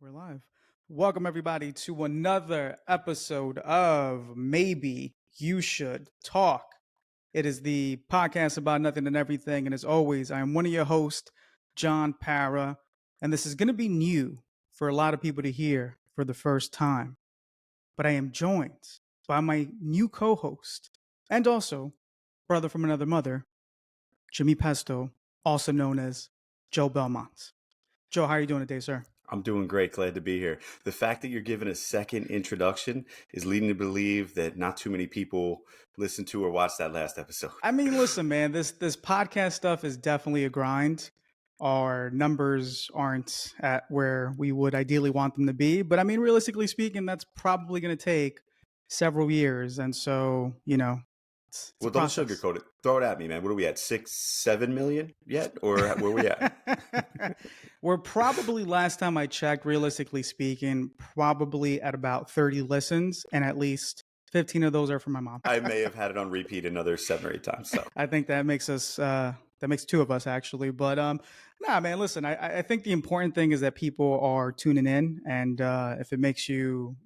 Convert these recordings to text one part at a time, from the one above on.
We're live. Welcome, everybody, to another episode of Maybe You Should Talk. It is the podcast about nothing and everything. And as always, I am one of your hosts, Jon Parra. And this is going to be new for a lot of people to hear for the first time. But I am joined by my new co host and also brother from another mother, Jimmy Pesto, also known as Joe Belmont. Joe, how are you doing today, sir? I'm doing great. Glad to be here. The fact that you're giving a second introduction is leading to believe that not too many people listened to or watched that last episode. I mean, listen, man, this podcast stuff is definitely a grind. Our numbers aren't at where we would ideally want them to be, but I mean, realistically speaking, that's probably going to take several years, and so it's a Well, don't process. sugarcoat it. Throw it at me, man. What are we at? 6, 7 million yet? Or where are we at? We're probably, last time I checked, realistically speaking, probably at about 30 listens, and at least 15 of those are from my mom. I may have had it on repeat another 7 or 8 times. So I think that makes us that makes two of us actually. But nah, man, listen, I think the important thing is that people are tuning in, and if it makes you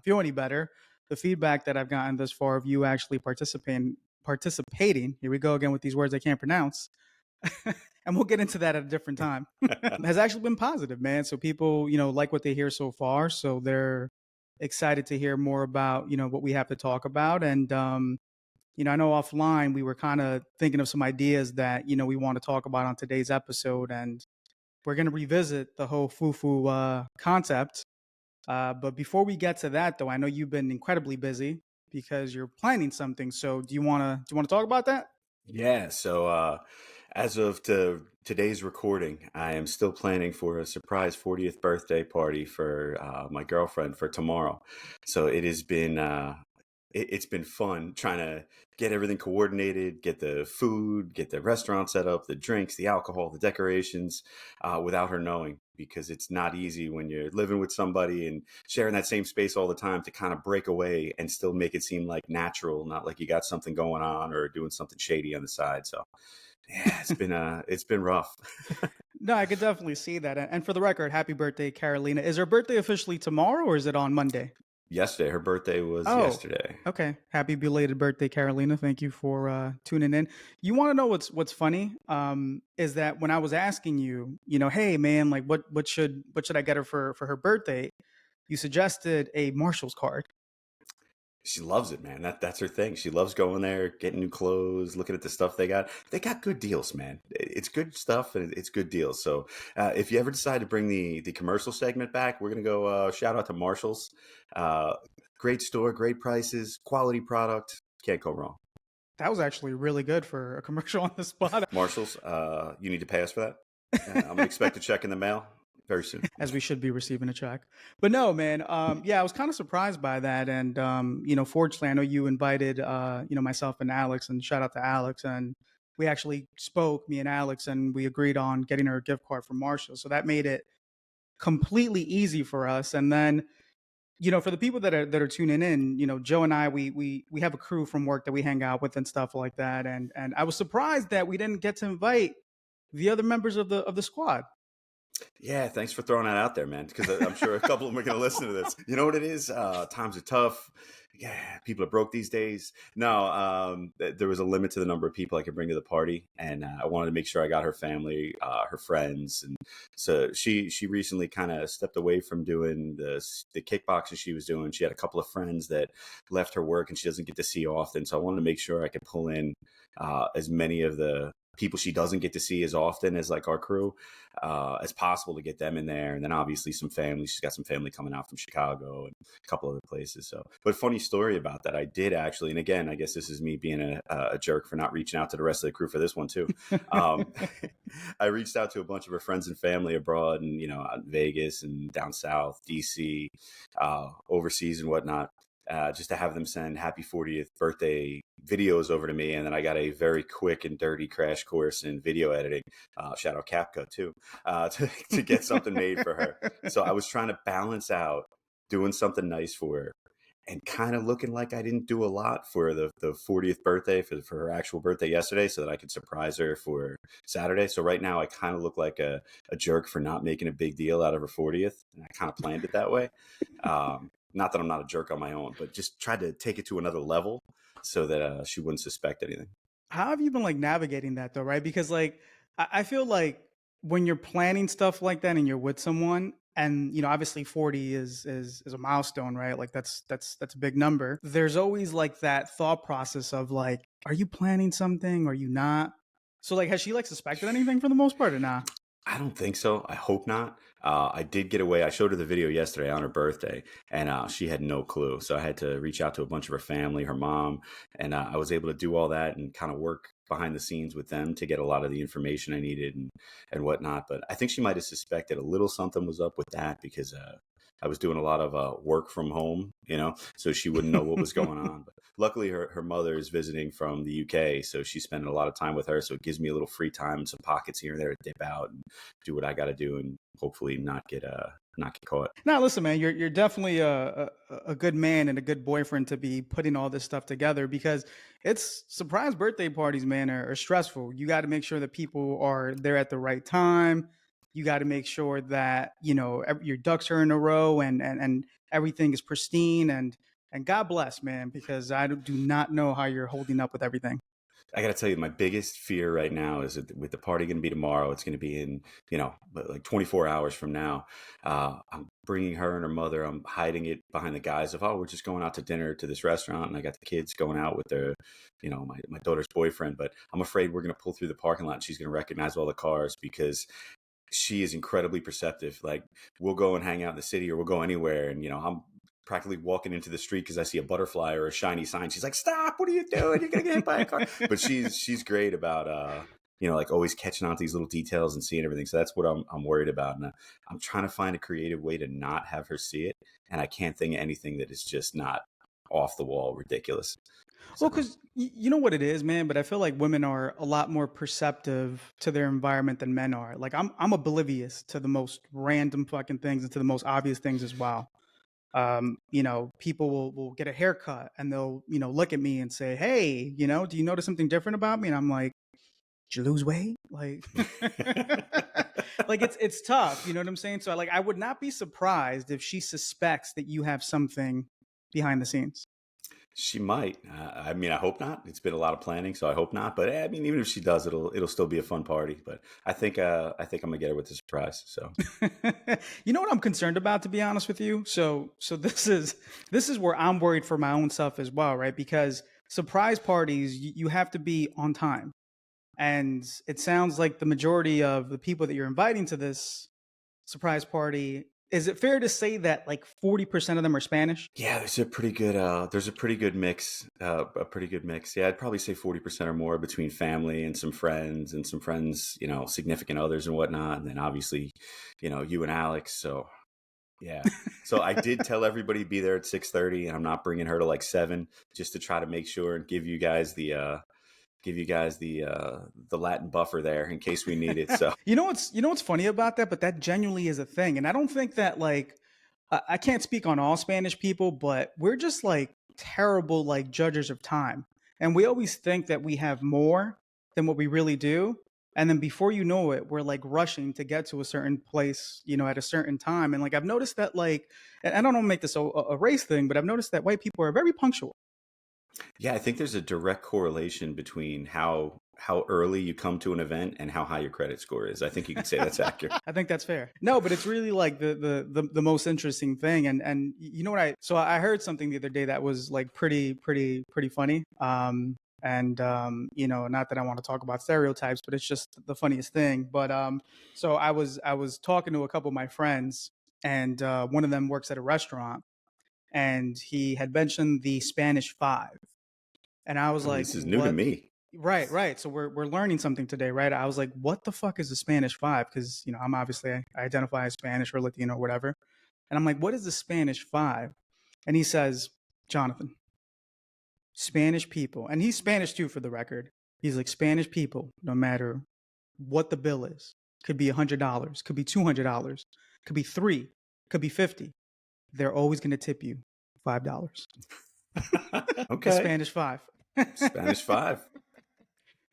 feel any better, the feedback that I've gotten thus far of you actually participating. Here we go again with these words I can't pronounce. And we'll get into that at a different time. Has actually been positive, man. So people, like what they hear so far. So they're excited to hear more about, what we have to talk about. And I know offline we were kind of thinking of some ideas that, we want to talk about on today's episode. And we're going to revisit the whole Fufu concept. But before we get to that, though, I know you've been incredibly busy because you're planning something. So do you want to talk about that? yeah. So as of today's recording, I am still planning for a surprise 40th birthday party for my girlfriend for tomorrow. So it has been it's been fun trying to get everything coordinated, get the food, get the restaurant set up, the drinks, the alcohol, the decorations, without her knowing, because it's not easy when you're living with somebody and sharing that same space all the time to kind of break away and still make it seem like natural, not like you got something going on or doing something shady on the side. So yeah, it's been rough. No, I could definitely see that. And for the record, happy birthday, Carolina. Is her birthday officially tomorrow or is it on Monday? Yesterday, her birthday was Oh, yesterday. okay. Happy belated birthday, Carolina. Thank you for tuning in. You want to know what's funny? Is that when I was asking you, hey man, like what should I get her for her birthday? You suggested a Marshall's card. She loves it, man. That's her thing. She loves going there, getting new clothes, looking at the stuff they got. They got good deals, man. It's good stuff and it's good deals. So if you ever decide to bring the commercial segment back, we're gonna go shout out to Marshalls. Uh, Great store, great prices, quality product. Can't go wrong. That was actually really good for a commercial on the spot. Marshalls, you need to pay us for that. I'm gonna expect a check in the mail very soon. As we should be receiving a check. But no, man, yeah, I was kind of surprised by that. And, fortunately, I know you invited, myself and Alex, and shout out to Alex. And we actually spoke, me and Alex, and we agreed on getting her a gift card from Marshall. So that made it completely easy for us. And then, for the people that are tuning in, Joe and I, we have a crew from work that we hang out with and stuff like that. And I was surprised that we didn't get to invite the other members of the squad. Yeah, thanks for throwing that out there, man. Because I'm sure a couple of them are going to listen to this. You know what it is? Times are tough. Yeah, people are broke these days. No, there was a limit to the number of people I could bring to the party, and I wanted to make sure I got her family, her friends, and so she recently kind of stepped away from doing the kickboxing she was doing. She had a couple of friends that left her work, and she doesn't get to see often. So I wanted to make sure I could pull in as many of the people she doesn't get to see as often as like our crew as possible to get them in there. And then obviously some family. She's got some family coming out from Chicago and a couple other places. So, but funny story about that. I did actually, and again, I guess this is me being a jerk for not reaching out to the rest of the crew for this one too. Um, I reached out to a bunch of her friends and family abroad and, out in Vegas and down south, DC, overseas and whatnot. Just to have them send happy 40th birthday videos over to me. And then I got a very quick and dirty crash course in video editing. Shout out Capco too, to get something made for her. So I was trying to balance out doing something nice for her and kind of looking like I didn't do a lot for the 40th birthday for her actual birthday yesterday so that I could surprise her for Saturday. So right now I kind of look like a jerk for not making a big deal out of her 40th. And I kind of planned it that way. Not that I'm not a jerk on my own, but just tried to take it to another level so that she wouldn't suspect anything. How have you been like navigating that though, right? Because like I feel like when you're planning stuff like that and you're with someone, and obviously 40 is a milestone, right? Like that's a big number. There's always like that thought process of like, are you planning something? Are you not? So like has she like suspected anything for the most part or not? I don't think so. I hope not. I did get away. I showed her the video yesterday on her birthday, and she had no clue. So I had to reach out to a bunch of her family, her mom, and I was able to do all that and kind of work behind the scenes with them to get a lot of the information I needed and whatnot. But I think she might have suspected a little something was up with that because I was doing a lot of work from home, so she wouldn't know what was going on. But luckily, her mother is visiting from the UK, so she's spending a lot of time with her. So it gives me a little free time and some pockets here and there to dip out and do what I got to do, and hopefully not get caught. Now, listen, man, you're definitely a good man and a good boyfriend to be putting all this stuff together because it's surprise birthday parties, man, are stressful. You got to make sure that people are there at the right time. You got to make sure that your ducks are in a row and everything is pristine and God bless, man, because I do not know how you're holding up with everything. I got to tell you, my biggest fear right now is that with the party going to be tomorrow, it's going to be in, like 24 hours from now. I'm bringing her and her mother. I'm hiding it behind the guise of, oh, we're just going out to dinner to this restaurant. And I got the kids going out with their, my daughter's boyfriend. But I'm afraid we're going to pull through the parking lot and she's going to recognize all the cars because she is incredibly perceptive. Like we'll go and hang out in the city or we'll go anywhere. And, I'm practically walking into the street because I see a butterfly or a shiny sign. She's like, "Stop! What are you doing? You're gonna get hit by a car." But she's great about like always catching on to these little details and seeing everything. So that's what I'm worried about. And I'm trying to find a creative way to not have her see it. And I can't think of anything that is just not off the wall ridiculous. Well, So because you know what it is, man. But I feel like women are a lot more perceptive to their environment than men are. Like I'm oblivious to the most random fucking things and to the most obvious things as well. People will get a haircut and they'll look at me and say, "Hey, do you notice something different about me?" And I'm like, "Did you lose weight?" Like, like it's tough. You know what I'm saying? So I would not be surprised if she suspects that you have something behind the scenes. she might. I mean, I hope not. It's been a lot of planning, so I hope not. But I mean, even if she does, it'll still be a fun party. But I think I'm gonna get her with the surprise. So You know what I'm concerned about, to be honest with you. So this is where I'm worried for my own self as well, right? Because surprise parties, you have to be on time, and it sounds like the majority of the people that you're inviting to this surprise party. Is it fair to say that like 40% of them are Spanish? yeah, there's a pretty good mix. A pretty good mix. Yeah, I'd probably say 40% or more between family and some friends, significant others and whatnot. And then obviously, you and Alex. So yeah. So I did tell everybody to be there at 6:30, and I'm not bringing her to like 7 just to try to make sure and give you guys the Latin buffer there in case we need it. So You know what's funny about that, but that genuinely is a thing, and I don't think that like I can't speak on all Spanish people, but we're just like terrible like judges of time, and we always think that we have more than what we really do, and then before you know it, we're like rushing to get to a certain place, at a certain time, and like I've noticed that like, and I don't want to make this a race thing, but I've noticed that white people are very punctual. yeah, I think there's a direct correlation between how early you come to an event and how high your credit score is. I think you could say that's accurate. I think that's fair. No, but it's really like the most interesting thing. And you know what I heard something the other day that was like pretty funny. Not that I want to talk about stereotypes, but it's just the funniest thing. But so I was talking to a couple of my friends, and one of them works at a restaurant, and he had mentioned the Spanish Five, and I was Oh, like, this is new to "What?" me. Right, right. So we're learning something today, right? I was like, "What the fuck is the Spanish Five?" Because I'm obviously I identify as Spanish or Latino or whatever, and I'm like, "What is the Spanish Five?" And he says, "Jonathan, Spanish people," and he's Spanish too, for the record. He's like, "Spanish people, no matter what the bill is, could be $100, could be $200, could be three, could be 50. They're always going to tip you $5. The Okay. Spanish five. Spanish 5. I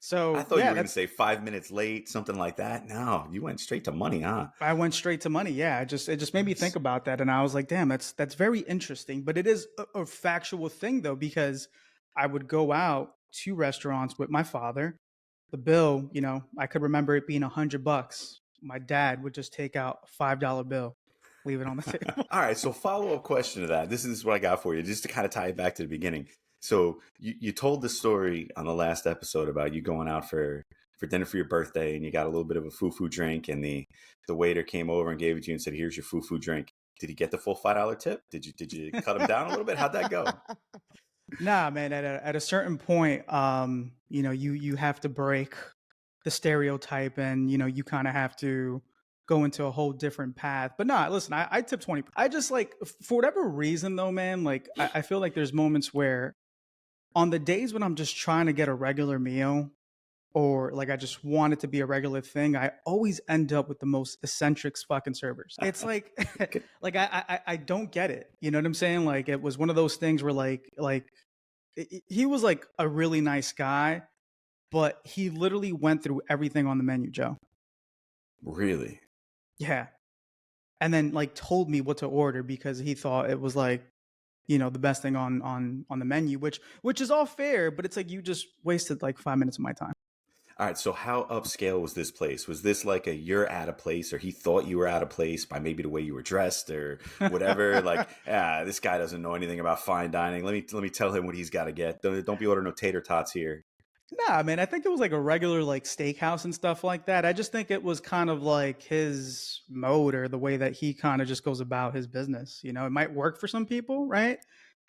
So thought you yeah, were going to that's say 5 minutes late, something like that. No, you went straight to money, huh? I went straight to money. Yeah, it just made me think Nice. about that, and I was like, damn, that's very interesting. But it is a factual thing though, because I would go out to restaurants with my father. The bill, I could remember it being $100. My dad would just take out a $5 bill, leave it on the table. All right. So, follow up question to that. This is what I got for you, just to kind of tie it back to the beginning. So, you told the story on the last episode about you going out for dinner for your birthday, and you got a little bit of a fufu drink, and the waiter came over and gave it to you and said, "Here's your fufu drink." Did he get the full $5 tip? Did you cut him down a little bit? How'd that go? Nah, man. At a certain point, you have to break the stereotype, and you kind of have to go into a whole different path. But nah, listen, I tip 20. I just like, for whatever reason though, man. Like I feel like there's moments where on the days when I'm just trying to get a regular meal, or like I just want it to be a regular thing, I always end up with the most eccentric fucking servers. It's like, Okay. like I don't get it. You know what I'm saying? Like it was one of those things where he was like a really nice guy, but he literally went through everything on the menu, Joe. Really? Yeah, and then like told me what to order because he thought it was like the best thing on the menu, which is all fair, but it's like you just wasted like 5 minutes of my time. All right, so how upscale was this place? Was this like a you're out of place, or he thought you were out of place by maybe the way you were dressed or whatever? Like, this guy doesn't know anything about fine dining. Let me tell him what he's got to get. Don't be ordering no tater tots here. Nah, man, I think it was like a regular like steakhouse and stuff like that. I just think it was kind of like his mode or the way that he kind of just goes about his business. It might work for some people, right?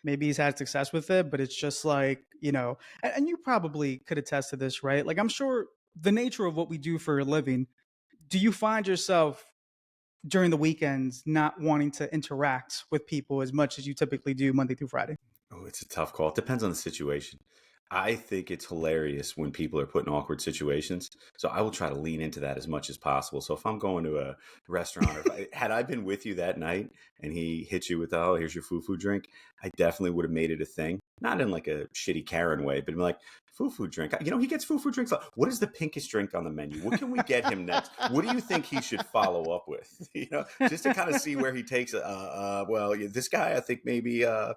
Maybe he's had success with it, but it's just like, and you probably could attest to this, right? Like I'm sure the nature of what we do for a living, do you find yourself during the weekends not wanting to interact with people as much as you typically do Monday through Friday? Oh, it's a tough call. It depends on the situation. I think it's hilarious when people are put in awkward situations. So I will try to lean into that as much as possible. So if I'm going to a restaurant, or had I been with you that night and he hit you with, "Oh, here's your fufu drink," I definitely would have made it a thing. Not in like a shitty Karen way, but like, "Fufu drink." He gets fufu drinks. What is the pinkest drink on the menu? What can we get him next? What do you think he should follow up with? Just to kind of see where he takes it. Well, yeah, this guy, I think maybe, I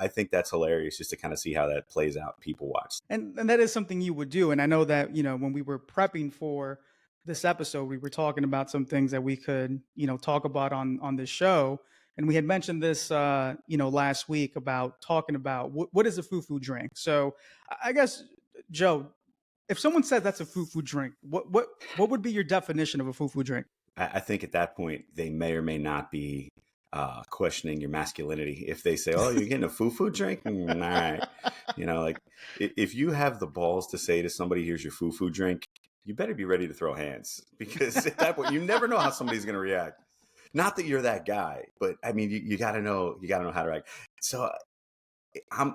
think that's hilarious just to kind of see how that plays out. People watch. And that is something you would do. And I know that, when we were prepping for this episode, we were talking about some things that we could, talk about on this show. And we had mentioned this, last week about talking about what is a fufu drink. So I guess, Joe, if someone says that's a fufu drink, what would be your definition of a fufu drink? I think at that point they may or may not be questioning your masculinity if they say, "Oh, you're getting a fufu drink." All right, like if you have the balls to say to somebody, "Here's your fufu drink," you better be ready to throw hands because at that point you never know how somebody's going to react. Not that you're that guy, but I mean, you got to know how to react. So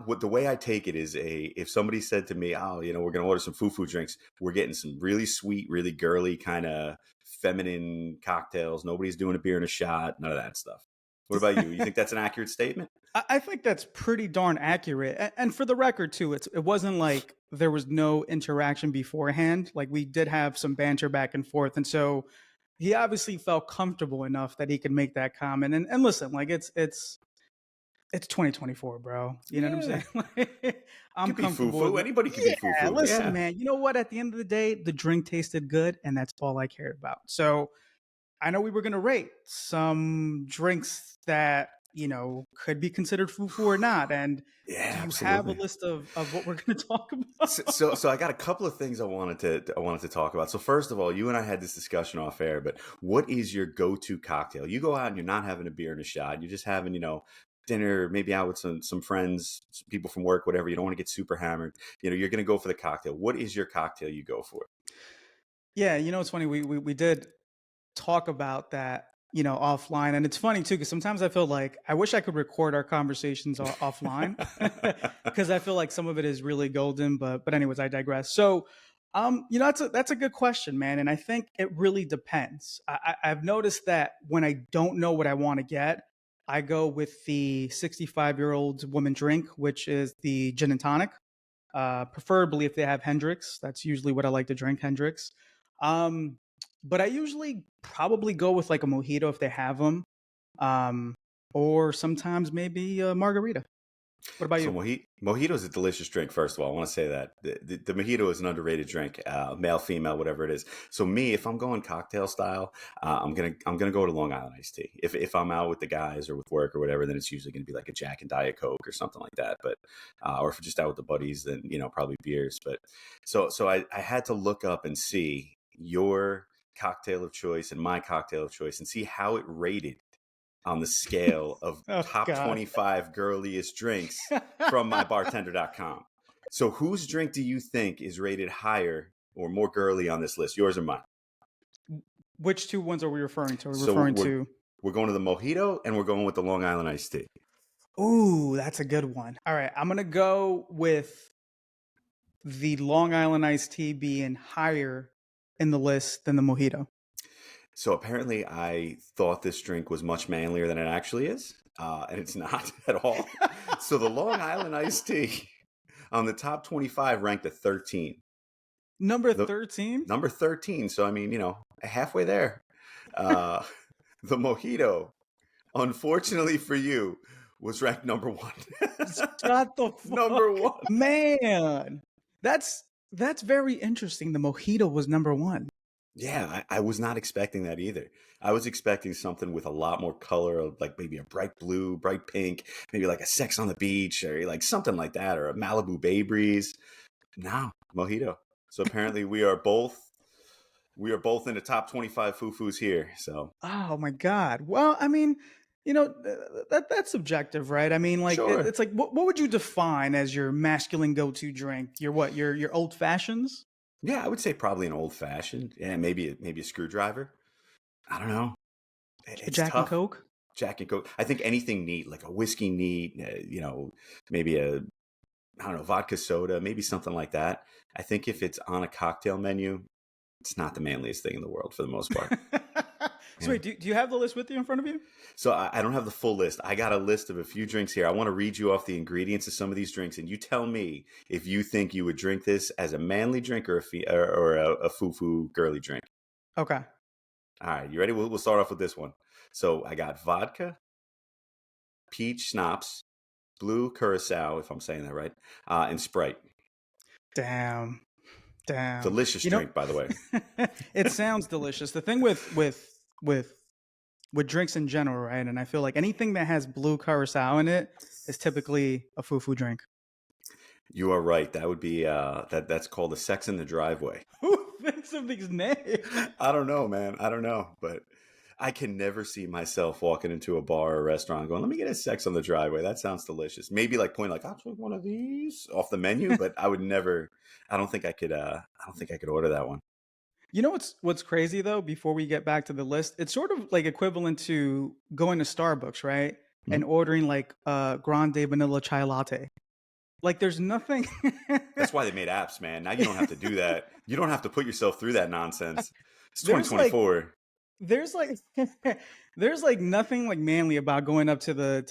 what the way I take it is if somebody said to me, "Oh, we're going to order some fufu drinks. We're getting some really sweet, really girly kind of feminine cocktails. Nobody's doing a beer and a shot. None of that stuff." What about you? You think that's an accurate statement? I think that's pretty darn accurate. And for the record, too, it wasn't like there was no interaction beforehand. Like we did have some banter back and forth, and so he obviously felt comfortable enough that he could make that comment. And listen, like it's 2024, bro. You know what I'm Yeah, saying? Like, it I'm could be comfortable fufu. with. Anybody could be Yeah, fufu. listen, Yeah. man. You know what? At the end of the day, the drink tasted good, and that's all I cared about. So I know we were gonna rate some drinks that could be considered fufu or not. And Yeah, do you have a absolutely. list of what we're gonna talk about? So I got a couple of things I wanted to talk about. So first of all, you and I had this discussion off air, but what is your go-to cocktail? You go out and you're not having a beer and a shot. You're just having, dinner, maybe out with some friends, some people from work, whatever. You don't want to get super hammered. You're going to go for the cocktail. What is your cocktail you go for? Yeah, it's funny. We did talk about that, offline. And it's funny too, because sometimes I feel like I wish I could record our conversations offline because I feel like some of it is really golden. But anyways, I digress. So, that's a good question, man. And I think it really depends. I've noticed that when I don't know what I want to get, I go with the 65-year-old woman drink, which is the gin and tonic. Preferably if they have Hendrix. That's usually what I like to drink, Hendrix. Um, but I usually probably go with like a mojito if they have them, um, or sometimes maybe a margarita. What about So you? mojito is a delicious drink. First of all, I want to say that the mojito is an underrated drink, male, female, whatever it is. So me, if I'm going cocktail style, I'm gonna go to Long Island iced tea. If I'm out with the guys or with work or whatever, then it's usually gonna be like a Jack and Diet Coke or something like that. But or if we're just out with the buddies, then probably beers. But so I had to look up and see your cocktail of choice and my cocktail of choice and see how it rated on the scale of Oh top God. 25 girliest drinks from mybartender.com. So whose drink do you think is rated higher or more girly on this list? Yours or mine? Which two ones are we referring to? Are we So referring to? we're going to the mojito and we're going with the Long Island iced tea. Ooh, that's a good one. All right, I'm gonna go with the Long Island iced tea being higher in the list than the mojito. So apparently I thought this drink was much manlier than it actually is. And it's not at all. So the Long Island iced tea on the top 25 ranked at 13. Number The 13? number 13. So I mean, halfway there. Uh, the mojito, unfortunately for you, was ranked number one. Shut the Number fuck, one. man. That's very interesting. The mojito was number one. Yeah, I was not expecting that either. I was expecting something with a lot more color, of like maybe a bright blue, bright pink, maybe like a Sex on the Beach or like something like that, or a Malibu Bay Breeze. No, mojito. So apparently we are both in the top 25 fufus here. So Oh my god. Well, I mean, that's subjective, right? I mean, like sure. it's like what would you define as your masculine go-to drink? Your what? Your old fashions? Yeah, I would say probably an old fashioned. Yeah, maybe a screwdriver. I don't know. It's Jack and tough. Coke? Jack and Coke. I think anything neat, like a whiskey neat, maybe I don't know, vodka soda, maybe something like that. I think if it's on a cocktail menu, it's not the manliest thing in the world for the most part. So Yeah. wait, do you have the list with you in front of you? So I don't have the full list. I got a list of a few drinks here. I want to read you off the ingredients of some of these drinks, and you tell me if you think you would drink this as a manly drink or a foo-foo girly drink. Okay. All right, you ready? We'll start off with this one. So I got vodka, peach schnapps, blue curacao, if I'm saying that right, and Sprite. Damn. Damn. Delicious You know, drink, by the way. it sounds delicious. The thing with with drinks in general, right? And I feel like anything that has blue curacao in it is typically a fufu drink. You are right. That would be that's called a sex in the driveway. Who thinks of these names? I don't know, man. I don't know, but I can never see myself walking into a bar or a restaurant going, "Let me get a sex on the driveway." That sounds delicious. Maybe like point like, "I'll take one of these" off the menu, but I would never. I don't think I could. I don't think I could order that one. You know what's crazy though? Before we get back to the list, it's sort of like equivalent to going to Starbucks, right? Hmm? And ordering like a grande vanilla chai latte. Like there's nothing. That's why they made apps, man. Now you don't have to do that. You don't have to put yourself through that nonsense. It's there's like 2024. there's like there's like nothing like manly about going up to the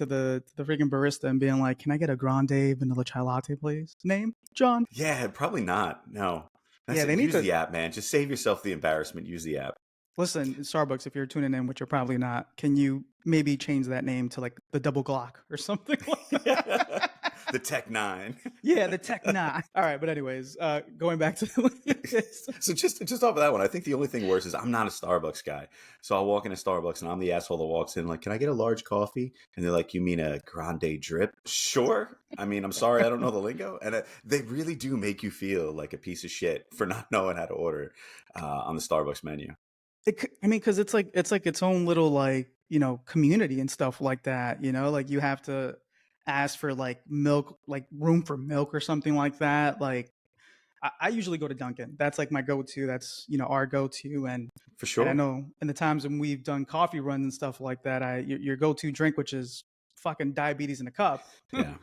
freaking barista and being like, "Can I get a grande vanilla chai latte, please?" Name John. Yeah, probably not. No. That's Yeah, it. they need Use to the app, man. Just save yourself the embarrassment. Use the app. listen. Starbucks, if you're tuning in, which you're probably not, can you maybe change that name to like the double Glock or something like that? The Tech 9. Yeah, the Tech Nine. All right, but anyways, going back to this. So just off of that one, I think the only thing worse is I'm not a Starbucks guy. So I'll walk into Starbucks and I'm the asshole that walks in like, "Can I get a large coffee?" And they're like, "You mean a grande drip?" Sure. I mean, I'm sorry, I don't know the lingo, and they really do make you feel like a piece of shit for not knowing how to order on the Starbucks menu. I mean, because it's like its own little like community and stuff like that. Like you have to ask for like milk, like room for milk or something like that. Like I usually go to Dunkin'. That's like my go-to. That's our go-to. For And I sure. know in the times when we've done coffee runs and stuff like that, your go-to drink, which is fucking diabetes in a cup. Yeah.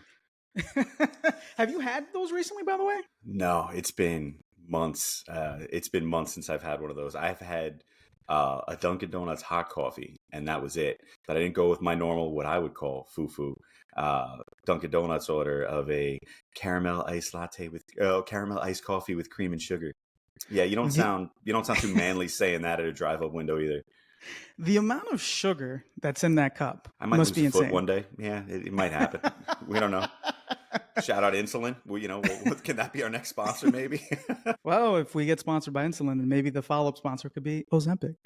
Have you had those recently, by the way? No, it's been months. It's been months since I've had one of those. I've had a Dunkin' Donuts hot coffee, and that was it. But I didn't go with my normal, what I would call Fufu, Dunkin' Donuts order of a caramel iced latte with caramel iced coffee with cream and sugar. Yeah, The you don't sound too manly saying that at a drive-up window either. the amount of sugar that's in that cup I might must lose a be foot insane. one day. Yeah, it might happen. We don't know. Shout out insulin. Well, can that be our next sponsor? Maybe. Well, if we get sponsored by insulin, then maybe the follow-up sponsor could be Ozempic.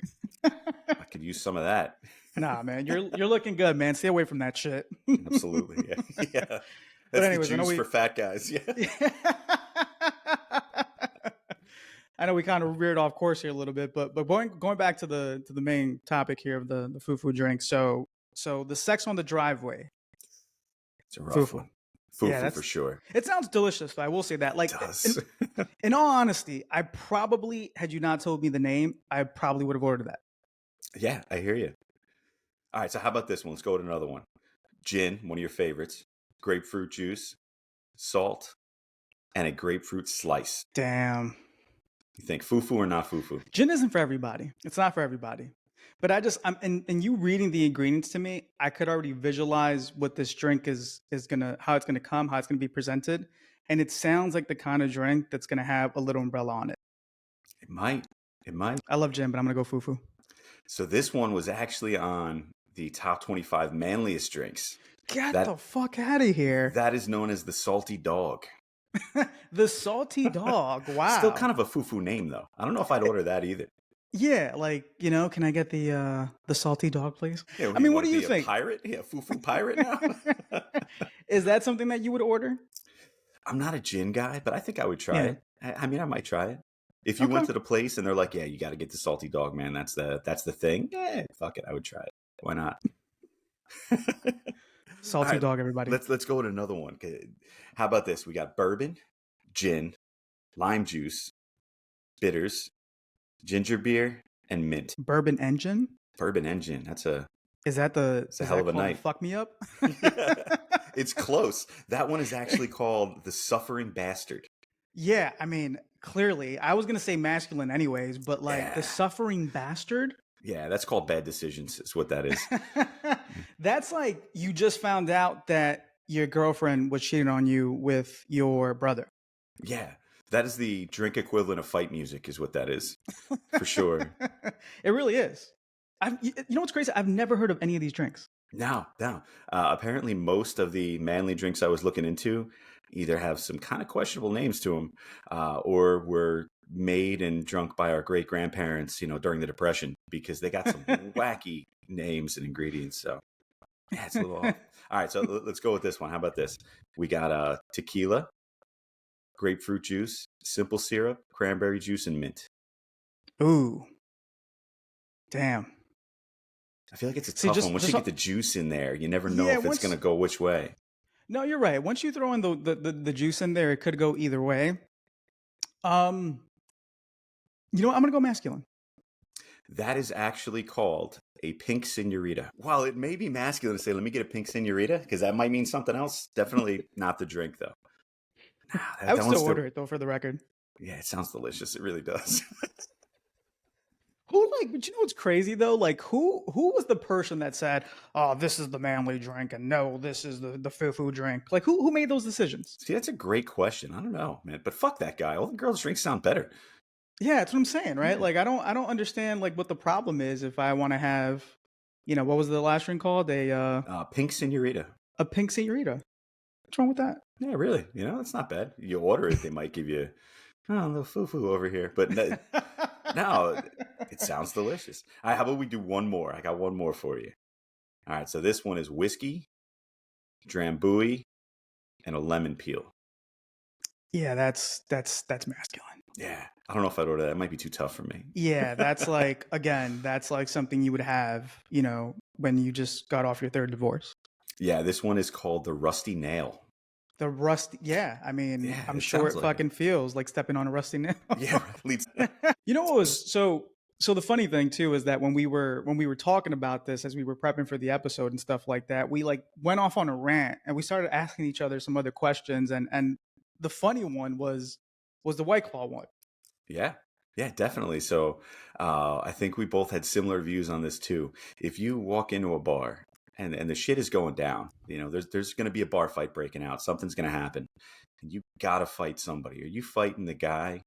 I could use some of that. Nah, man, you're looking good, man. Stay away from that shit. Absolutely. Yeah. Yeah. But That's the anyways, I know juice we for fat guys. Yeah. I know we kind of veered off course here a little bit, but going back to the main topic here of the fufu drink. So the sex on the driveway, It's a rough fufu. one. Yeah, Fufu for sure. it sounds delicious. I will say that. It Like does. in all honesty, I probably had you not told me the name, I probably would have ordered that. Yeah, I hear you. All right. So how about this one? Let's go to another one. Gin, one of your favorites. Grapefruit juice, salt, and a grapefruit slice. Damn. You think fufu or not fufu? Gin isn't for everybody. It's not for everybody. But I'm and you reading the ingredients to me, I could already visualize what this drink is gonna how it's gonna come, how it's gonna be presented. And it sounds like the kind of drink that's gonna have a little umbrella on it. It might. It might. I love gin, but I'm gonna go fufu. So this one was actually on the top 25 manliest drinks. Get That the fuck out of here. that is known as the salty dog. The salty dog. Still Wow. kind of a foo-foo name though. I don't know if I'd order that either. Yeah, like, can I get the salty dog, please? Yeah, I you mean, what want do to you be a think? pirate? Yeah, foo-foo pirate now. Is that something that you would order? I'm not a gin guy, but I think I would try Yeah. it. I mean, I might try it. If you Okay. went to the place and they're like, "Yeah, you got to get the salty dog, man. That's the thing." Yeah, fuck it, I would try it. Why not? All Salty right, dog, everybody. let's go with another one. How about this? We got bourbon, gin, lime juice, bitters, ginger beer, and mint. Bourbon engine? Bourbon and gin. Is It's a hell that of a called night. fuck me up? Yeah, it's close. That one is actually called the Suffering Bastard. Yeah, I mean, clearly, I was gonna say masculine anyways, but like the Yeah, suffering bastard. yeah, that's called bad decisions. Is what that is. That's like you just found out that your girlfriend was cheating on you with your brother. Yeah, that is the drink equivalent of fight music. Is what that is for sure. It really is. You know what's crazy? I've never heard of any of these drinks. Now, now, apparently, most of the manly drinks I was looking into either have some kind of questionable names to them, or were made and drunk by our great grandparents, during the Depression, because they got some wacky names and ingredients. So, yeah, it's a little off. All right, so let's go with this one. How about this? We got tequila, grapefruit juice, simple syrup, cranberry juice, and mint. Ooh, damn. I feel like it's a See, tough one. Once you just get the juice in there, you never know yeah. if it's going to go which way. No, you're right. Once you throw in the juice in there, it could go either way. Um, you know what? I'm gonna go masculine. That is actually called a pink senorita. While it may be masculine to say, let me get a pink senorita, because that might mean something else. Definitely not the drink, though. Nah, I would that one's still order it though, for the record. Yeah, it sounds delicious. It really does. But you know what's crazy though? Like, who was the person that said, "Oh, this is the manly drink," and no, this is the fufu drink? Like, who made those decisions? See, that's a great question. I don't know, man. But fuck that guy. All the girls' drinks sound better. Yeah, that's what I'm saying, right? Yeah. Like, I don't understand like what the problem is if I want to have, what was the last drink called? Pink senorita. A pink senorita. What's wrong with that? Yeah, really. It's not bad. You order it, they might give you, a little foo-foo over here. But no, it sounds delicious. All right, how about we do one more? I got one more for you. All right, so this one is whiskey, drambuie, and a lemon peel. Yeah, that's masculine. Yeah, I don't know if I'd order that. It might be too tough for me. Yeah, that's like again, that's like something you would have, when you just got off your third divorce. Yeah, this one is called the rusty nail. The rusty, yeah. I mean, Yeah, I'm it sure sounds it like it. fucking feels like stepping on a rusty nail. Yeah, leads. You know what was so the funny thing too is that when we were talking about this as we were prepping for the episode and stuff like that, we like went off on a rant and we started asking each other some other questions and the funny one was the White Claw one. Yeah, Yeah, definitely. So I think we both had similar views on this too. If you walk into a bar and the shit is going down, there's going to be a bar fight breaking out. Something's going to happen, and you got to fight somebody. Are you fighting the guy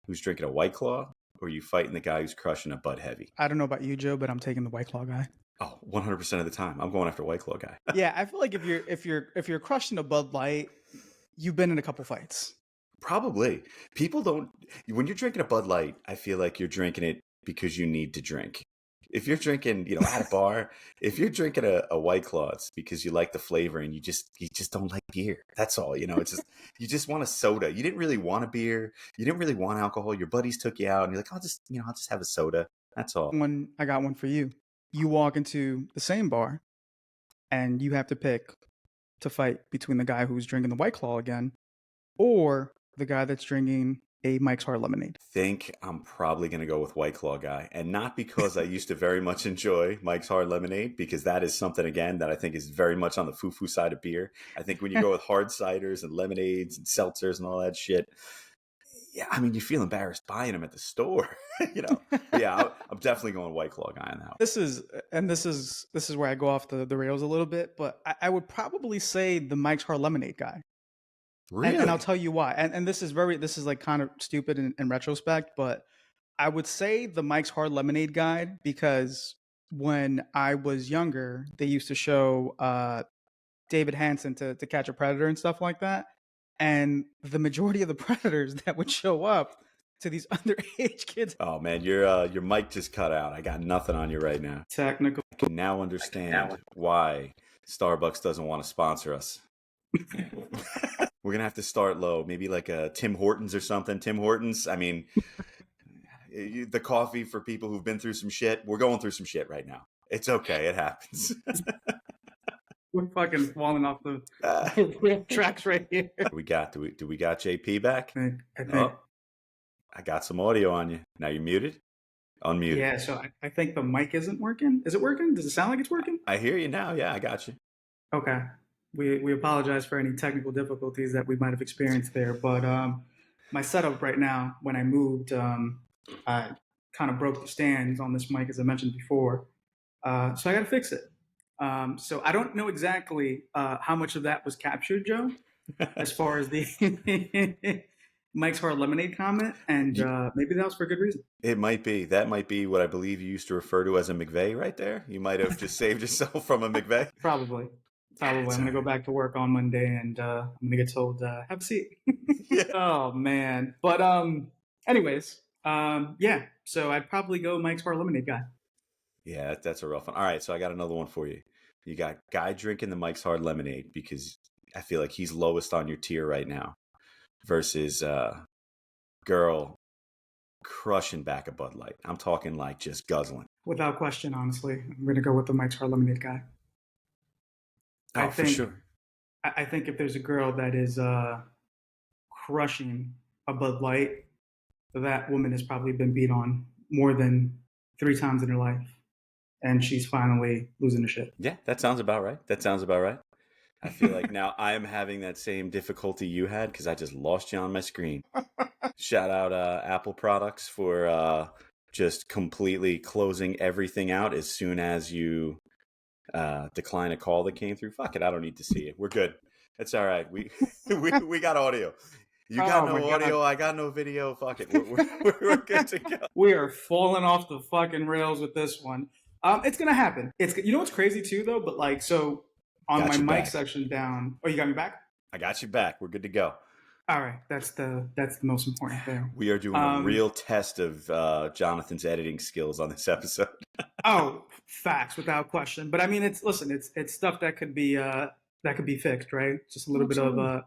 who's drinking a White Claw, or are you fighting the guy who's crushing a Bud Heavy? I don't know about you, Joe, but I'm taking the White Claw guy. Oh, 100% of the time, I'm going after White Claw guy. Yeah, I feel like if you're crushing a Bud Light, you've been in a couple fights. Probably. People don't, when you're drinking a Bud Light, I feel like you're drinking it because you need to drink. If you're drinking, at a bar, if you're drinking a White Claw, it's because you like the flavor and you just don't like beer. That's all. It's just you just want a soda. You didn't really want a beer. You didn't really want alcohol. Your buddies took you out and you're like, I'll just have a soda. That's all. I got one for you. You walk into the same bar and you have to pick to fight between the guy who's drinking the White Claw again or the guy that's drinking a Mike's Hard Lemonade. Think I'm probably going to go with White Claw guy, and not because I used to very much enjoy Mike's Hard Lemonade, because that is something again that I think is very much on the Fufu side of beer. I think when you go with hard ciders and lemonades and seltzers and all that shit, yeah, I mean, you feel embarrassed buying them at the store, But yeah, I'm definitely going White Claw guy on that one. This is where I go off the rails a little bit, but I would probably say the Mike's Hard Lemonade guy. Really? And I'll tell you why. And this is like kind of stupid in retrospect, but I would say the Mike's Hard Lemonade guy because when I was younger, they used to show David Hansen to catch a predator and stuff like that. And the majority of the predators that would show up to these underage kids. Oh man, your mic just cut out. I got nothing on you right now. Technical. I can now understand why Starbucks doesn't want to sponsor us. We're gonna have to start low, maybe like a Tim Hortons or something. Tim Hortons. I mean, the coffee for people who've been through some shit. We're going through some shit right now. It's okay. It happens. We're fucking falling off the tracks right here. Do we got JP back? I think. Oh, I got some audio on you. Now you're muted. Unmuted. Yeah, so I think the mic isn't working. Is it working? Does it sound like it's working? I hear you now. Yeah, I got you. Okay. We apologize for any technical difficulties that we might have experienced there, but my setup right now, when I moved, I kind of broke the stands on this mic, as I mentioned before. So I got to fix it. So I don't know exactly how much of that was captured, Joe, as far as the Mike's Hard Lemonade comment, and maybe that was for a good reason. It might be. That might be what I believe you used to refer to as a McVeigh right there. You might have just saved yourself from a McVeigh. Probably. I'm going to go back to work on Monday and I'm going to get told, have a seat. Yeah. Oh, man. But anyways, yeah. So I'd probably go Mike's Hard Lemonade guy. Yeah, that's a rough one. All right, so I got another one for you. You got guy drinking the Mike's Hard Lemonade because I feel like he's lowest on your tier right now versus girl crushing back a Bud Light. I'm talking like just guzzling. Without question, honestly. I'm going to go with the Mike's Hard Lemonade guy. Oh, for sure. I think if there's a girl that is crushing a Bud Light, that woman has probably been beat on more than 3 times in her life, and she's finally losing the shit. Yeah, that sounds about right. I feel like now I am having that same difficulty you had because I just lost you on my screen. Shout out Apple products for just completely closing everything out as soon as you decline a call that came through. Fuck it, I don't need to see it. We're good. It's all right. We got audio. You got no audio. I got no video. Fuck it. We're good to go. We are falling off the fucking rails with this one. It's gonna happen. You know what's crazy too, though. But like, so on my mic section down. Oh, you got me back. I got you back. We're good to go. All right, that's the most important thing. We are doing a real test of Jonathan's editing skills on this episode. Oh, facts, without question. But I mean, it's stuff that could be fixed, right? Just a little bit of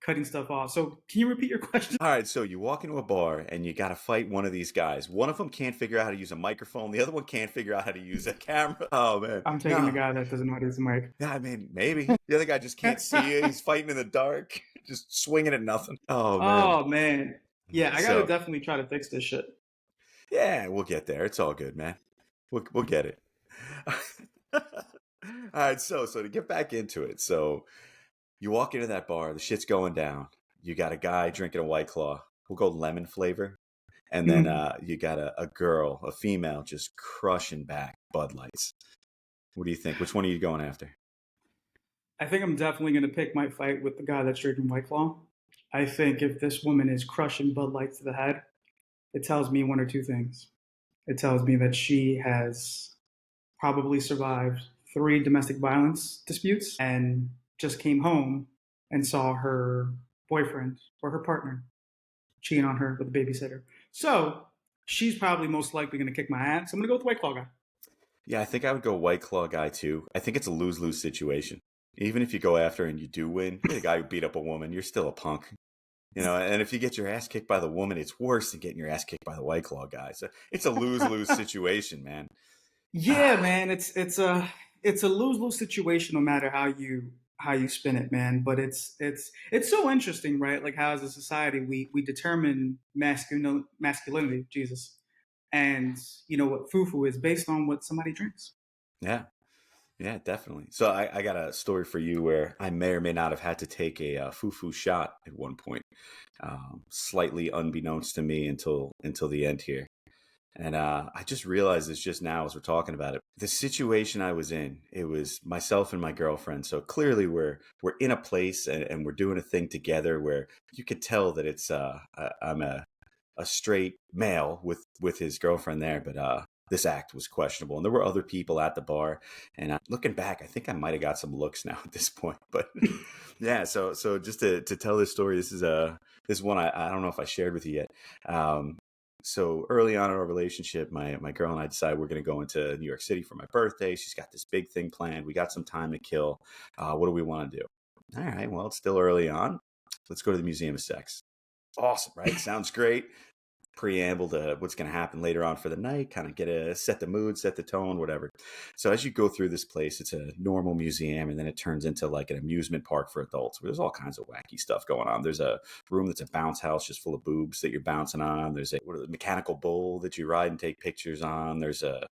cutting stuff off. So can you repeat your question? All right, so you walk into a bar and you got to fight one of these guys. One of them can't figure out how to use a microphone. The other one can't figure out how to use a camera. Oh, man. I'm taking the guy that doesn't know how to use a mic. Yeah, I mean, maybe. The other guy just can't see it. He's fighting in the dark, just swinging at nothing. Oh, man. Oh, man. Yeah, I got to definitely try to fix this shit. Yeah, we'll get there. It's all good, man. We'll get it. All right, so to get back into it, so you walk into that bar, the shit's going down. You got a guy drinking a White Claw. We'll go lemon flavor. and then you got a girl, a female, just crushing back Bud Lights. What do you think? Which one are you going after? I think I'm definitely going to pick my fight with the guy that's drinking White Claw. I think if this woman is crushing Bud Light to the head, it tells me one or two things. It tells me that she has probably survived 3 domestic violence disputes and just came home and saw her boyfriend or her partner cheating on her with a babysitter. So she's probably most likely going to kick my ass. I'm going to go with the White Claw guy. Yeah, I think I would go White Claw guy too. I think it's a lose-lose situation. Even if you go after and you do win, you're the guy who beat up a woman, you're still a punk. And if you get your ass kicked by the woman, it's worse than getting your ass kicked by the White Claw guy. So it's a lose-lose situation, man. Yeah, man, it's a lose lose situation no matter how you spin it, man. But it's so interesting, right? Like how as a society we determine masculinity, Jesus, and you know what fufu is based on what somebody drinks. Yeah, yeah, definitely. So I got a story for you where I may or may not have had to take a fufu shot at one point, slightly unbeknownst to me until the end here. And I just realized this just now as we're talking about it. The situation I was in, it was myself and my girlfriend. So clearly we're in a place and we're doing a thing together where you could tell that I'm a straight male with his girlfriend there, but this act was questionable. And there were other people at the bar. And looking back, I think I might have got some looks now at this point. But yeah, so just to tell this story, this is one I don't know if I shared with you yet. So early on in our relationship, my girl and I decided we're going to go into New York City for my birthday. She's got this big thing planned. We got some time to kill. What do we want to do? All right, well, it's still early on. Let's go to the Museum of Sex. Awesome, right? Sounds great. Preamble to what's going to happen later on for the night, kind of set the mood, set the tone, whatever. So as you go through this place, it's a normal museum, and then it turns into like an amusement park for adults where there's all kinds of wacky stuff going on. There's a room that's a bounce house just full of boobs that you're bouncing on. There's a mechanical bull that you ride and take pictures on. There's a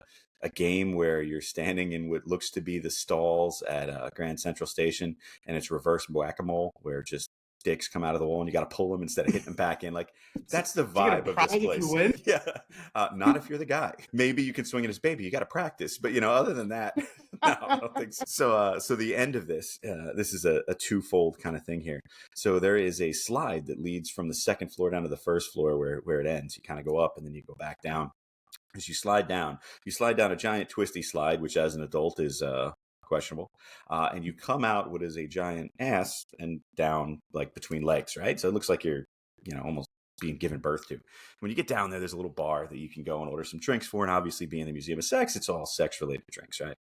game where you're standing in what looks to be the stalls at Grand Central Station, and it's reverse whack-a-mole where just dicks come out of the wall and you got to pull them instead of hitting them back in. Like that's the vibe of this If you place. win. Yeah, not if you're the guy. Maybe you can swing it as baby. You got to practice, but other than that, no, I don't think so. So the end of this is a twofold kind of thing here. So there is a slide that leads from the second floor down to the first floor where it ends. You kind of go up and then you go back down. As you slide down a giant twisty slide, which as an adult is questionable, and you come out what is a giant ass and down like between legs, right? So it looks like you're almost being given birth to. When you get down there's a little bar that you can go and order some drinks for, and obviously being the Museum of Sex, it's all sex related drinks, right?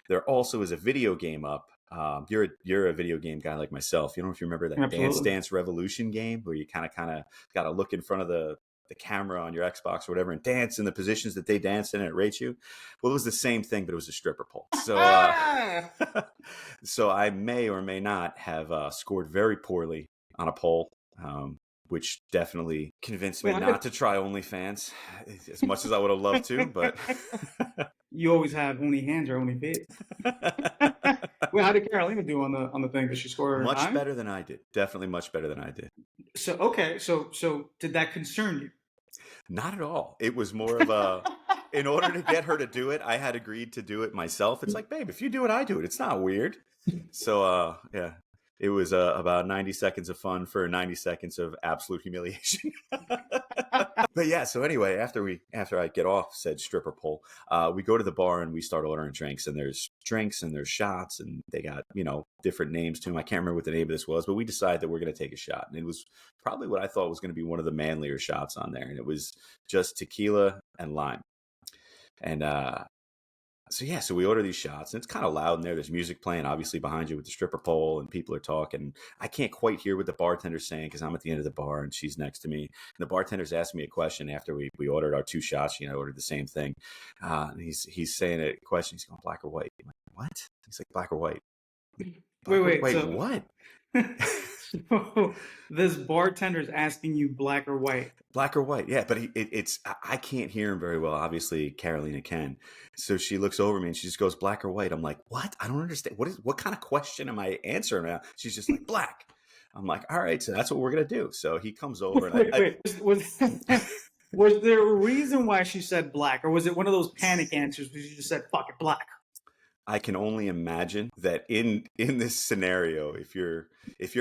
There also is a video game up. You're a video game guy like myself. You don't know if you remember that Absolutely. Dance Revolution game where you kind of got to look in front of the camera on your Xbox or whatever and dance in the positions that they dance in and it rates you. Well, it was the same thing, but it was a stripper pole. So, so I may or may not have scored very poorly on a poll, which definitely convinced me not to try OnlyFans as much as I would have loved to, but you always have only hands or only feet. Well, how did Carolina do on the thing? Did she score much better than I did? Definitely much better than I did. So okay, so did that concern you? Not at all. It was more of a, in order to get her to do it, I had agreed to do it myself. It's like, babe, if you do it, I do it. It's not weird. So, yeah, it was about 90 seconds of fun for 90 seconds of absolute humiliation. But yeah, so anyway, after I get off said stripper pole, we go to the bar and we start ordering drinks, and there's drinks and there's shots, and they got, different names to them. I can't remember what the name of this was, but we decided that we're going to take a shot. And it was probably what I thought was going to be one of the manlier shots on there. And it was just tequila and lime. And so we order these shots, and it's kind of loud in there. There's music playing, obviously, behind you with the stripper pole, and people are talking. I can't quite hear what the bartender's saying because I'm at the end of the bar and she's next to me. And the bartender's asked me a question after we ordered our 2 shots. Ordered the same thing. And he's saying a question. He's going, black or white? I'm like, what? He's like, black or white? Wait, what? So this bartender's asking you black or white. Black or white, yeah. But I can't hear him very well. Obviously, Carolina can. So she looks over me and she just goes, black or white. I'm like, what? I don't understand. What kind of question am I answering now? She's just like, black. I'm like, all right, so that's what we're gonna do. So he comes over and wait. Was there a reason why she said black, or was it one of those panic answers where she just said "fuck it, black"? I can only imagine that in this scenario, if you're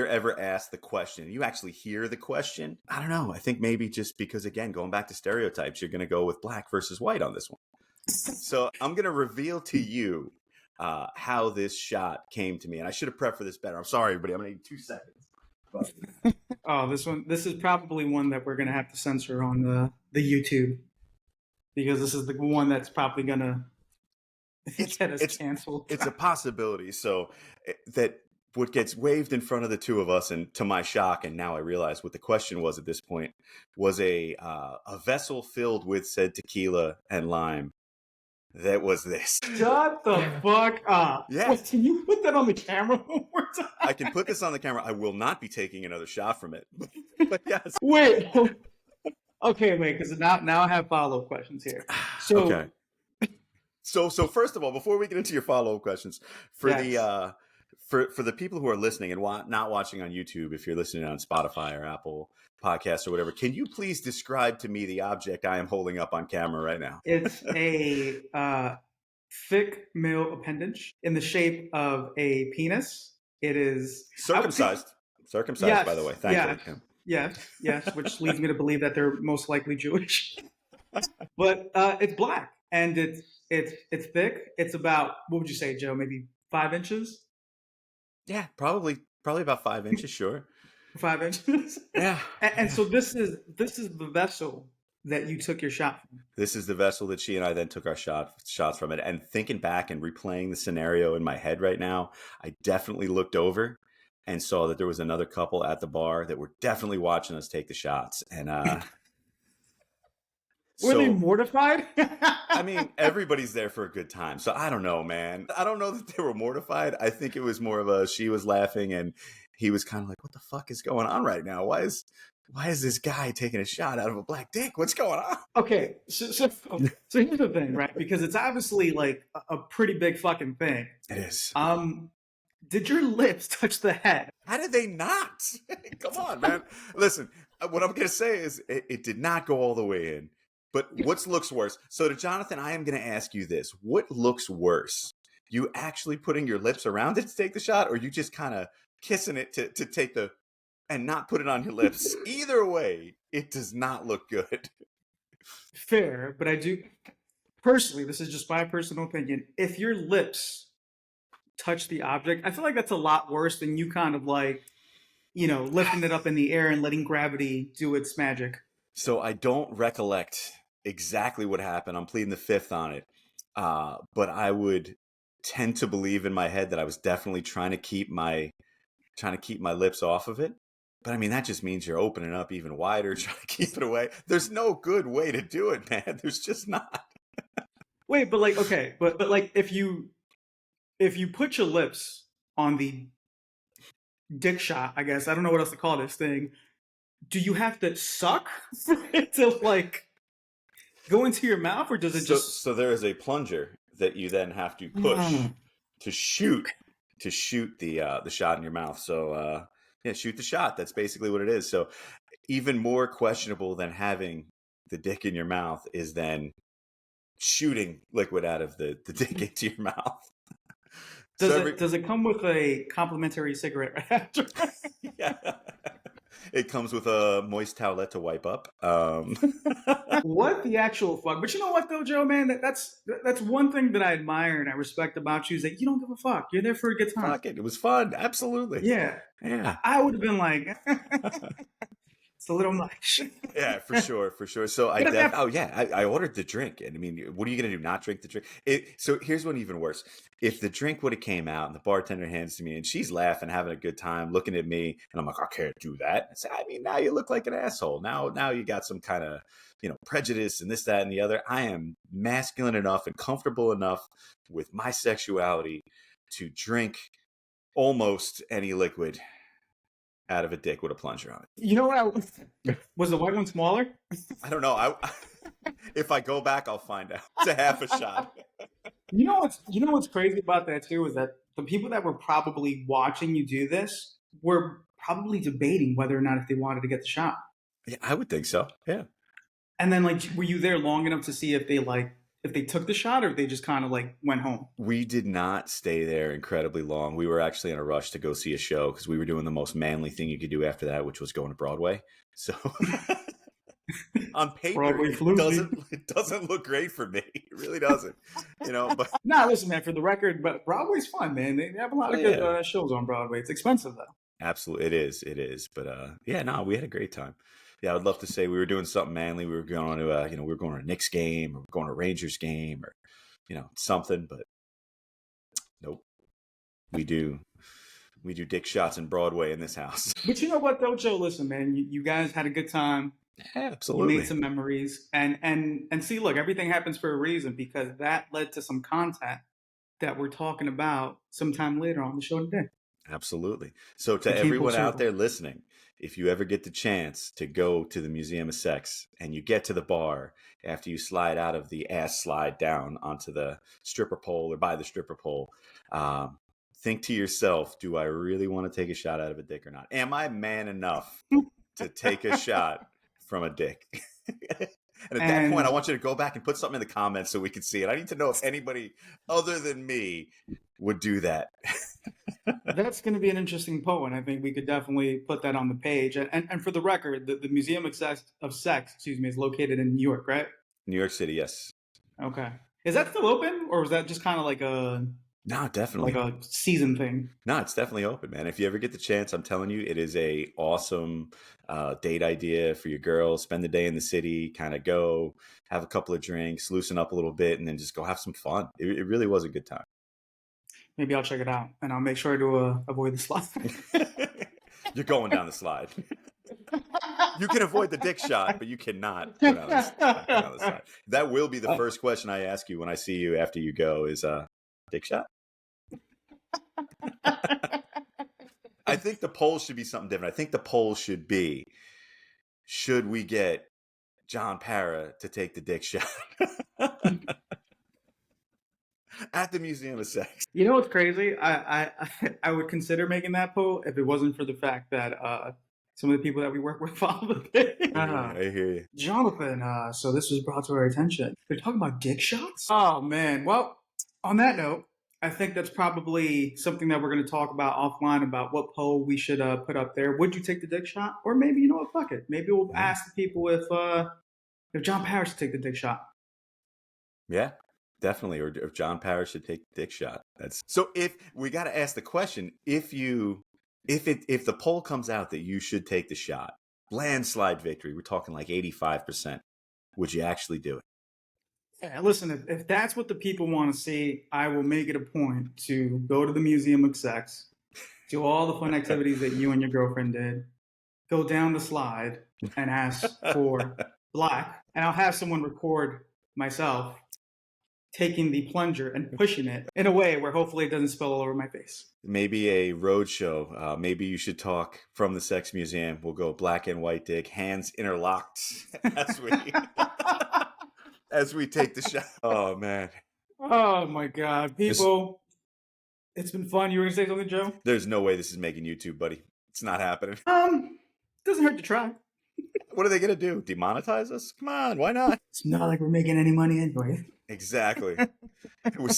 ever asked the question, you actually hear the question. I don't know. I think maybe just because, again, going back to stereotypes, you're going to go with black versus white on this one. So I'm going to reveal to you how this shot came to me, and I should have prepped for this better. I'm sorry, everybody. I'm going to need 2 seconds. But Oh, this is probably one that we're gonna have to censor on the YouTube because this is the one that's probably gonna get us canceled. it's a possibility. So that what gets waved in front of the two of us, and to my shock, and now I realize what the question was at this point, was a vessel filled with said tequila and lime. That was this. Shut the fuck up. Yeah. Wait, can you put that on the camera one more time? I can put this on the camera. I will not be taking another shot from it. But yes. Wait. Okay, wait, because now I have follow-up questions here. So Okay. So first of all, before we get into your follow-up questions, for yes. for the people who are listening and not watching on YouTube, if you're listening on Spotify or Apple Podcasts or whatever, can you please describe to me the object I am holding up on camera right now? It's a thick male appendage in the shape of a penis. It is Circumcised. Circumcised, yes, by the way. Thankfully. yes, which leads me to believe that they're most likely Jewish. But it's black and it's thick. It's about, what would you say, Joe? Maybe 5 inches? Yeah, probably about 5 inches, sure. 5 inches. Yeah. And so this is the vessel that you took your shot from. This is the vessel that she and I then took our shots from it. And thinking back and replaying the scenario in my head right now, I definitely looked over and saw that there was another couple at the bar that were definitely watching us take the shots. And were they mortified? I mean, everybody's there for a good time. So I don't know, man. I don't know that they were mortified. I think it was more of she was laughing and he was kind of like, what the fuck is going on right now? Why is this guy taking a shot out of a black dick? What's going on? Okay, so here's the thing, right? Because it's obviously like a pretty big fucking thing. It is. Did your lips touch the head? How did they not? Come on, man. Listen, what I'm going to say is it did not go all the way in. But what looks worse? So to Jonathan, I am going to ask you this. What looks worse? You actually putting your lips around it to take the shot, or you just kind of kissing it to take the, and not put it on your lips? Either way, it does not look good. Fair, but I do, personally, this is just my personal opinion, if your lips touch the object, I feel like that's a lot worse than you kind of like, lifting it up in the air and letting gravity do its magic. So I don't recollect exactly what happened. I'm pleading the fifth on it. But I would tend to believe in my head that I was definitely trying to keep my lips off of it. But I mean, that just means you're opening up even wider, trying to keep it away. There's no good way to do it, man. There's just not. Wait, but like, okay, but like if you put your lips on the dick shot, I guess, I don't know what else to call this thing, do you have to suck for it to like go into your mouth, or does it just? So there is a plunger that you then have to push to shoot the shot in your mouth. So yeah, shoot the shot. That's basically what it is. So even more questionable than having the dick in your mouth is then shooting liquid out of the dick into your mouth. Does it come with a complimentary cigarette right after? Yeah. It comes with a moist towelette to wipe up. What the actual fuck? But you know what though, Joe, man? That's one thing that I admire and I respect about you is that you don't give a fuck. You're there for a good time. Fuck it. It was fun. Absolutely. Yeah. Yeah. I would have been like, it's a little much. Yeah, for sure. So I ordered the drink, and I mean, what are you gonna do? Not drink the drink? So here's one even worse. If the drink would have came out and the bartender hands to me and she's laughing, having a good time, looking at me, and I'm like, I can't do that. I mean, now you look like an asshole. Now you got some kind of prejudice and this, that, and the other. I am masculine enough and comfortable enough with my sexuality to drink almost any liquid out of a dick with a plunger on it. You know what? Was the white one smaller? I don't know. If I go back, I'll find out. It's a half a shot. You know what's crazy about that too is that the people that were probably watching you do this were probably debating whether or not if they wanted to get the shot. Yeah, I would think so. Yeah. And then, like, were you there long enough to see if they took the shot, or if they just kind of like went home? We did not stay there incredibly long. We were actually in a rush to go see a show because we were doing the most manly thing you could do after that, which was going to Broadway. So on paper, Broadway floozy. it doesn't look great for me. It really doesn't, but Nah, listen, man. For the record, but Broadway's fun, man. They have a lot of good yeah, shows on Broadway. It's expensive though. absolutely, it is. But yeah, no, we had a great time. Yeah, I would love to say we were doing something manly. We were going to we were going to a Knicks game, or going to a Rangers game, or something. But nope, we do dick shots in Broadway in this house. But you know what, though, Joe? Listen, man. You guys had a good time. Yeah, You made absolutely. some memories, and see, look, everything happens for a reason, because that led to some content that we're talking about sometime later on the show today. Absolutely. So It to came full everyone out circle. there listening, if you ever get the chance to go to the Museum of Sex and you get to the bar after you slide out of the ass slide down onto the stripper pole or by the stripper pole, um, think to yourself, do I really want to take a shot out of a dick or not? Am I man enough to take a shot from a dick? And at that point, I And want you to go back and put something in the comments so we can see it. I need to know if anybody other than me would do that. that's going to be an interesting poll, and I think we could definitely put that on the page. And for the record, the Museum of Sex, excuse me, is located in New York, right? New York City, yes. Okay. Is that still open, or was that just kind of No, like definitely. a season thing? No, it's definitely open, man. If you ever get the chance, I'm telling you, it is a awesome date idea for your girls. Spend the day in the city, kind of go have a couple of drinks, loosen up a little bit, and then just go have some fun. It really was a good time. Maybe I'll check it out, and I'll make sure to avoid the slide. You're going down the slide. You can avoid the dick shot, but you cannot go down the slide. That will be the first question I ask you when I see you after you go is dick shot? I think the poll should be something different. I think the poll should be, should we get Jon Parra to take the dick shot at the Museum of Sex? You know what's crazy? I would consider making that poll if it wasn't for the fact that some of the people that we work with follow the page. I hear you. Jonathan, so this was brought to our attention. They're talking about dick shots? Oh, man. Well, on that note, I think that's probably something that we're going to talk about offline, about what poll we should put up there. Would you take the dick shot? Or maybe, you know what, fuck it. Maybe we'll ask the people if Jon Parra should take the dick shot. Yeah, definitely. Or if Jon Parra should take the dick shot. That's so. If we got to ask the question, if the poll comes out that you should take the shot, landslide victory, we're talking like 85%. Would you actually do it? Yeah, listen, if that's what the people want to see, I will make it a point to go to the Museum of Sex, do all the fun activities that you and your girlfriend did, go down the slide and ask for black, and I'll have someone record myself taking the plunger and pushing it in a way where hopefully it doesn't spill all over my face. Maybe a road show. Maybe you should talk from the sex museum. We'll go black and white dick, hands interlocked as we as we take the shot. Oh man. Oh my God, people! It's been fun. You were gonna say something, Joe? There's no way this is making YouTube, buddy. It's not happening. Doesn't hurt to try. What are they gonna do? Demonetize us? Come on, why not? It's not like we're making any money anyway. Exactly. We're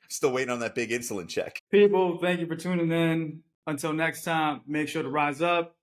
still waiting on that big insulin check. People, thank you for tuning in. Until next time, make sure to rise up,